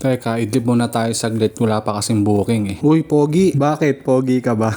Teka, idlip muna tayo saglit. Wala pa kasing booking eh. Uy, Pogi. Bakit? Pogi ka ba?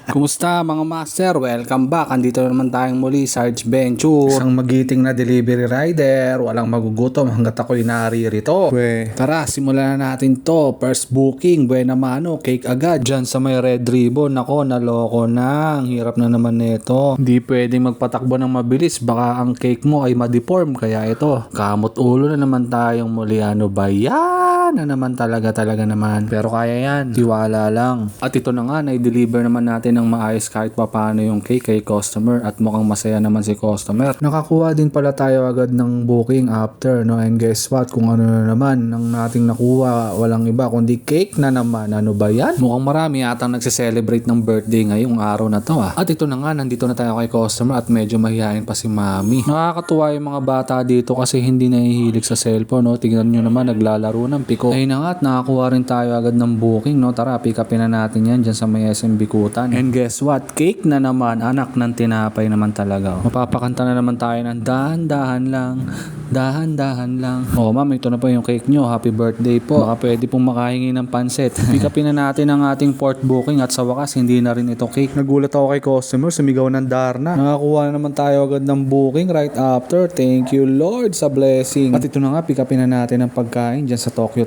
Kumusta mga master? Welcome back. Andito na naman tayong muli, Sarge Venture. Isang magiting na delivery rider. Walang magugutom hanggat ako'y naririto. We, tara, simulan na natin to. First booking, buena mano, cake agad. Diyan sa may red ribbon. Ako, naloko na. Ang hirap na naman nito. Hindi pwedeng magpatakbo ng mabilis. Baka ang cake mo ay ma-deform. Kaya ito, kamot ulo na naman tayong muli. Ano ba yan? Na naman talaga naman. Pero kaya yan. Tiwala lang. At ito na nga, na-deliver naman natin ng maayos kahit papaano yung cake kay customer. At mukhang masaya naman si customer. Nakakuha din pala tayo agad ng booking after, no? And guess what? Kung ano na naman ang nating nakuha, walang iba kundi cake na naman. Ano ba yan? Mukhang marami atang nagse-celebrate ng birthday ngayong araw na to ah. At ito na nga, nandito na tayo kay customer at medyo mahihayin pa si mami. Nakakatuwa yung mga bata dito kasi hindi nahihilig sa cellphone, no? Tingnan nyo naman, naglalaro ng piko. Ayun na nga at nakakuha rin tayo agad ng booking, no? Tara, pick upin na natin yan dyan sa may SM Bikutan. And guess what? Cake na naman. Anak ng tinapay naman talaga. Mapapakanta na naman tayo ng dahan-dahan lang. Dahan-dahan lang. Oh ma'am, ito na po yung cake nyo. Happy birthday po. Baka pwede pong makahingi ng pansit. Pick upin na natin ang ating fourth booking at sa wakas, hindi na rin ito cake. Nagulat ako kay customer, sumigaw ng Darna. Nakakuha na naman tayo agad ng booking right after. Thank you Lord sa blessing. At ito na nga, pick upin na natin ang pagkain dyan sa Tokyo.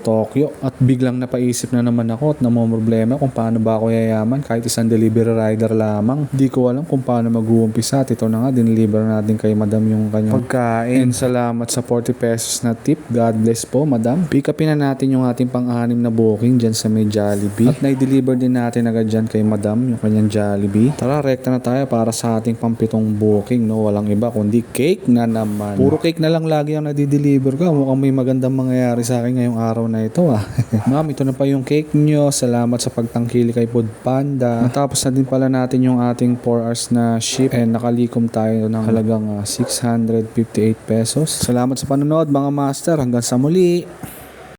At biglang napaisip na naman ako at namomroblema kung paano ba ako yayaman kahit isang delivery rider lamang. Di ko alam kung paano mag-uumpisa. At ito na nga, dineliver natin kay madam yung kanyang pagkain. And salamat sa 40 pesos na tip. God bless po madam. Pick upin na natin yung ating pang-anim na booking dyan sa may Jollibee. At na-deliver din natin agad dyan kay madam yung kanyang Jollibee. Tara, rekta na tayo para sa ating pampitong booking, no? Walang iba kundi cake na naman. Puro cake na lang lagi ang nadi-deliver ko. Mukhang may magandang mangyayari sa akin ngayong araw na ito ah. Ma'am, ito na pa yung cake nyo. Salamat sa pagtangkili kay Food Panda. Natapos na din pala natin yung ating 4 hours na ship and nakalikom tayo ng halagang 658 pesos. Salamat sa panonood mga master. Hanggang sa muli.